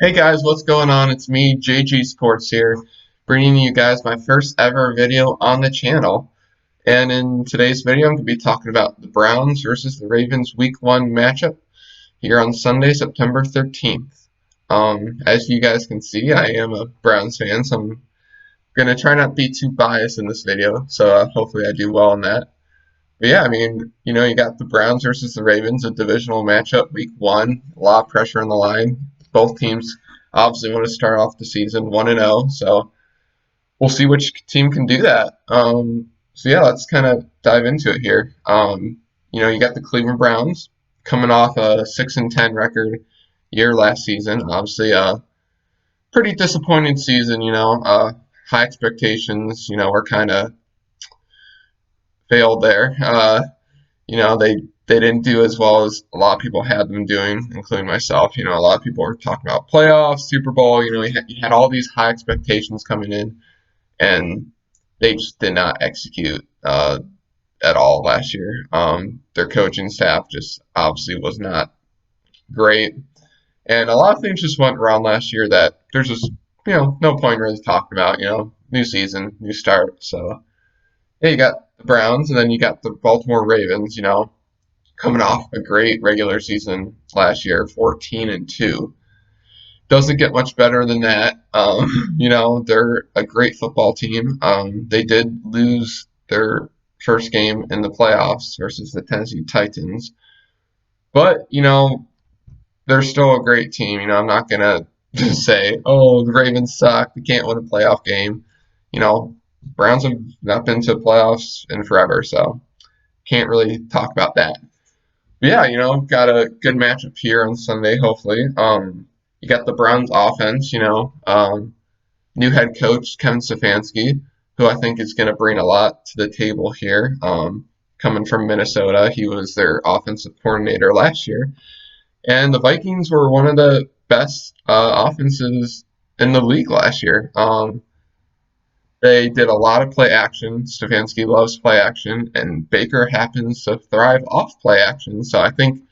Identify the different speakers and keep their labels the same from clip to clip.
Speaker 1: Hey guys, what's going on? It's me, JG Sports here, bringing you guys my first ever video on the channel. And in today's video, I'm going to be talking about the Browns versus the Ravens Week 1 matchup here on Sunday, September 13th. As you guys can see, I am a Browns fan, so I'm going to try not to be too biased in this video, so hopefully I do well on that. But yeah, I mean, you got the Browns versus the Ravens, a divisional matchup, week 1, a lot of pressure on the line. Both teams obviously want to start off the season 1-0, so we'll see which team can do that. So yeah, let's kind of dive into it here. You got the Cleveland Browns coming off a 6-10 record year last season. Obviously, a pretty disappointing season. High expectations. Were kind of failed there. They didn't do as well as a lot of people had them doing, including myself. A lot of people were talking about playoffs, Super Bowl. You had all these high expectations coming in, and they just did not execute at all last year. Their coaching staff just obviously was not great, and a lot of things just went wrong last year that there's just no point really talking about. New season, new start. So yeah, you got the Browns, and then you got the Baltimore Ravens. Coming off a great regular season last year, 14-2. Doesn't get much better than that. They're a great football team. They did lose their first game in the playoffs versus the Tennessee Titans, but they're still a great team. I'm not gonna just say, "Oh, the Ravens suck. They can't win a playoff game." Browns have not been to playoffs in forever, so can't really talk about that. Yeah, got a good matchup here on Sunday, hopefully. You got the Browns offense, new head coach Kevin Stefanski, who I think is going to bring a lot to the table here. Coming from Minnesota, he was their offensive coordinator last year, and the Vikings were one of the best offenses in the league last year. They did a lot of play action. Stefanski loves play action, and Baker happens to thrive off play action. So I think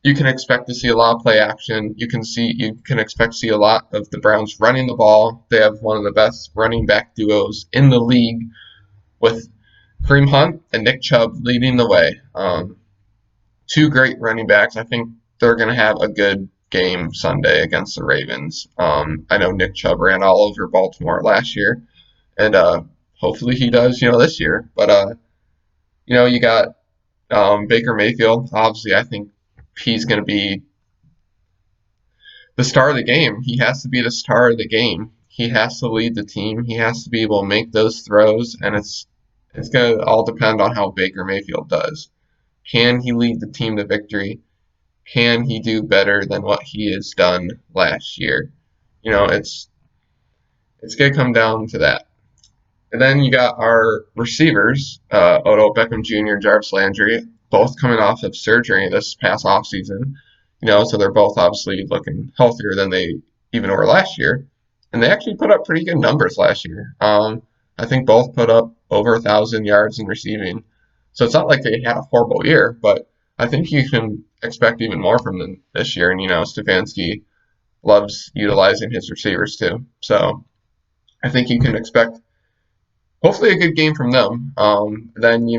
Speaker 1: you can expect to see a lot of play action. You can expect to see a lot of the Browns running the ball. They have one of the best running back duos in the league with Kareem Hunt and Nick Chubb leading the way. Two great running backs. I think they're going to have a good game Sunday against the Ravens. I know Nick Chubb ran all over Baltimore last year, and hopefully he does, this year. But you got Baker Mayfield. Obviously, I think he's going to be the star of the game. He has to be the star of the game. He has to lead the team. He has to be able to make those throws, and it's going to all depend on how Baker Mayfield does. Can he lead the team to victory? Can he do better than what he has done last year? It's going to come down to that. And then you got our receivers, Odell Beckham Jr., Jarvis Landry, both coming off of surgery this past offseason. So they're both obviously looking healthier than they even were last year. And they actually put up pretty good numbers last year. I think both put up over 1,000 yards in receiving. So it's not like they had a horrible year, but I think you can expect even more from them this year. And, Stefanski loves utilizing his receivers too. So I think you can expect hopefully a good game from them. Then you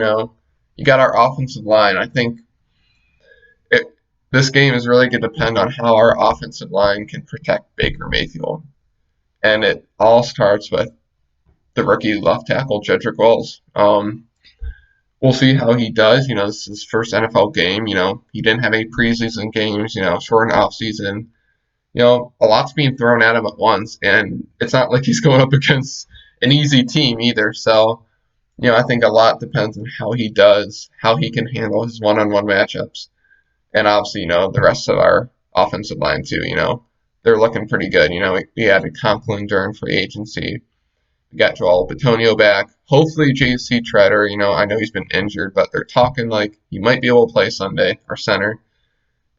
Speaker 1: got our offensive line. I think it, this game is really going to depend on how our offensive line can protect Baker Mayfield, and it all starts with the rookie left tackle Jedrick Wills. We'll see how he does. This is his first NFL game. He didn't have any preseason games. Short off season. A lot's being thrown at him at once, and it's not like he's going up against an easy team either. So I think a lot depends on how he does, how he can handle his one-on-one matchups, and obviously, the rest of our offensive line too. They're looking pretty good. We added Conklin during free agency. We got Joel Bitonio back. Hopefully, J.C. Treader. I know he's been injured, but they're talking like he might be able to play Sunday, our center.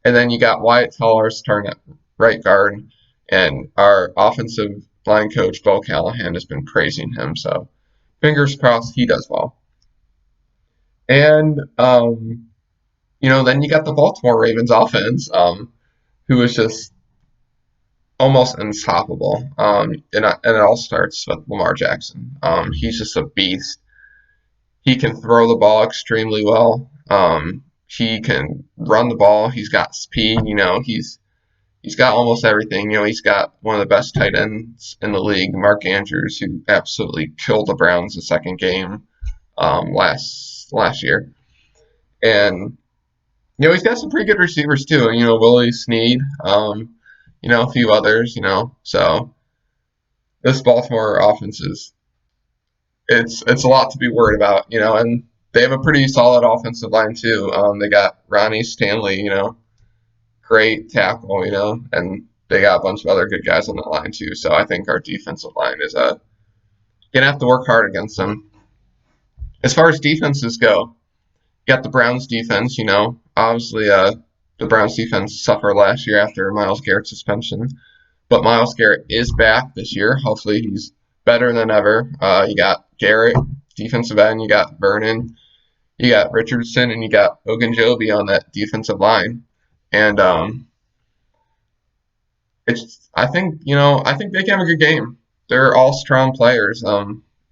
Speaker 1: And then you got Wyatt Teller starting at right guard, and our offensive line coach Bo Callahan has been praising him. So fingers crossed he does well. And then you got the Baltimore Ravens offense, who is just almost unstoppable. And it all starts with Lamar Jackson. He's just a beast. He can throw the ball extremely well. He can run the ball. He's got speed. He's got almost everything. He's got one of the best tight ends in the league, Mark Andrews, who absolutely killed the Browns the second game last year. And he's got some pretty good receivers too. Willie Snead, a few others. So this Baltimore offense is it's a lot to be worried about. And they have a pretty solid offensive line too. They got Ronnie Stanley, great tackle, and they got a bunch of other good guys on the line too. So I think our defensive line is gonna have to work hard against them. As far as defenses go, you got the Browns defense. Obviously, the Browns defense suffered last year after Myles Garrett's suspension, but Myles Garrett is back this year. Hopefully, he's better than ever. You got Garrett, defensive end. You got Vernon. You got Richardson, and you got Ogunjobi on that defensive line. And I think they can have a good game. They're all strong players.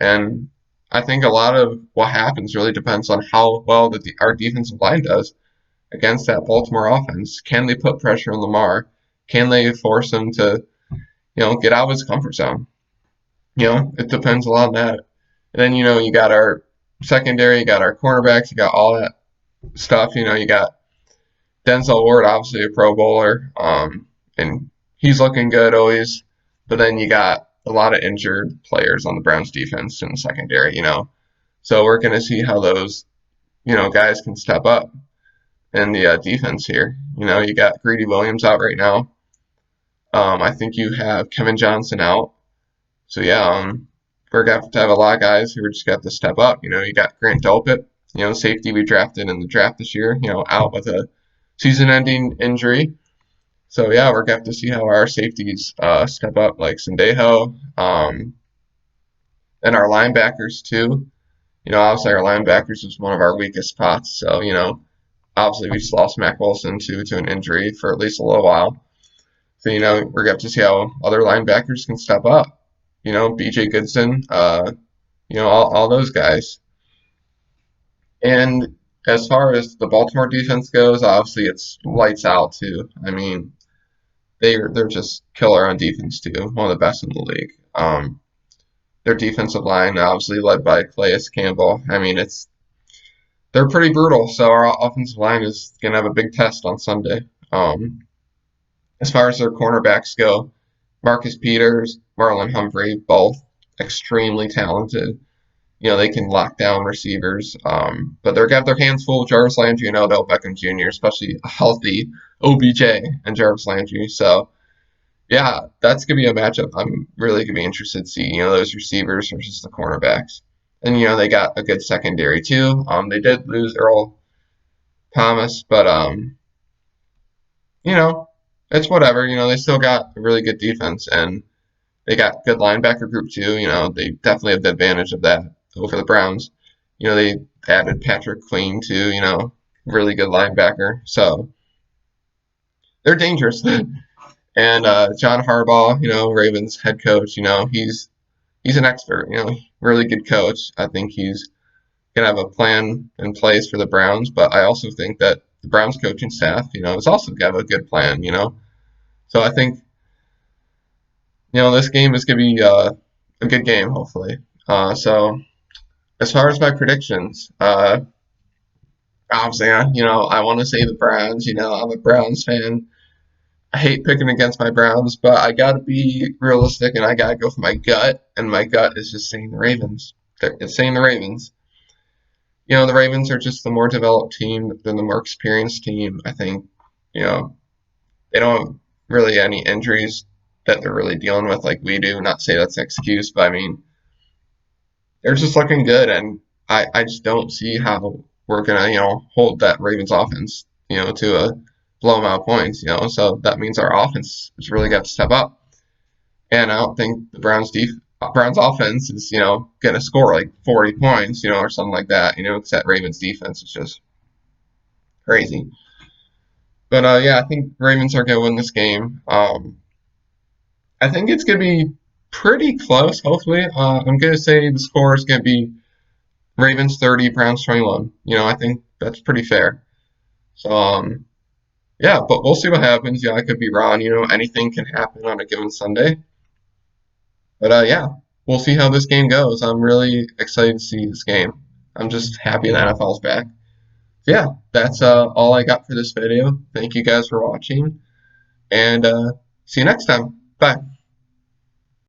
Speaker 1: And I think a lot of what happens really depends on how well our defensive line does against that Baltimore offense. Can they put pressure on Lamar? Can they force him to, get out of his comfort zone? It depends a lot on that. And then, you got our secondary, you got our cornerbacks, you got all that stuff. You got Denzel Ward, obviously a Pro Bowler, and he's looking good always. But then you got a lot of injured players on the Browns defense in the secondary. So we're going to see how those, guys can step up in the defense here. You got Greedy Williams out right now. I think you have Kevin Johnson out. So yeah, we're going to have a lot of guys who are just got to step up. You got Grant Delpit, safety we drafted in the draft this year, out with a season-ending injury. So yeah, we're going to have to see how our safeties step up, like Sendejo, and our linebackers too. Obviously our linebackers is one of our weakest spots. So obviously we just lost Mack Wilson to an injury for at least a little while. So we're going to have to see how other linebackers can step up. B.J. Goodson, all those guys. And as far as the Baltimore defense goes, obviously it's lights out too. I mean, they're just killer on defense too, one of the best in the league. Their defensive line, obviously led by Calais Campbell. I mean, they're pretty brutal. So our offensive line is gonna have a big test on Sunday. As far as their cornerbacks go, Marcus Peters, Marlon Humphrey, both extremely talented. They can lock down receivers, but they're got their hands full with Jarvis Landry and Odell Beckham Jr., especially a healthy OBJ and Jarvis Landry. So, yeah, that's going to be a matchup I'm really going to be interested to see, those receivers versus the cornerbacks. And, they got a good secondary, too. They did lose Earl Thomas, but, it's whatever. They still got a really good defense, and they got good linebacker group, too. They definitely have the advantage of that over the Browns. They added Patrick Queen too, really good linebacker. So they're dangerous. And John Harbaugh, Ravens head coach, he's an expert, really good coach. I think he's gonna have a plan in place for the Browns, but I also think that the Browns coaching staff, is also gonna have a good plan, So I think, this game is gonna be a good game, hopefully. So as far as my predictions, obviously, I want to say the Browns. I'm a Browns fan. I hate picking against my Browns, but I got to be realistic and I got to go for my gut. And my gut is just saying the Ravens. It's saying the Ravens. The Ravens are just the more developed team than the more experienced team. I think, they don't have really any injuries that they're really dealing with like we do. Not to say that's an excuse, but I mean, they're just looking good. And I just don't see how we're gonna, hold that Ravens offense, to a blow amount of points, So that means our offense has really got to step up. And I don't think the Browns offense is, gonna score like 40 points, or something like that, because that Ravens defense is just crazy. But yeah, I think Ravens are gonna win this game. I think it's going to be pretty close, hopefully. I'm going to say the score is going to be Ravens 30, Browns 21. I think that's pretty fair. So, yeah, but we'll see what happens. I could be wrong. Anything can happen on a given Sunday. But yeah, we'll see how this game goes. I'm really excited to see this game. I'm just happy the NFL's back. So yeah, that's all I got for this video. Thank you guys for watching, and see you next time. Bye.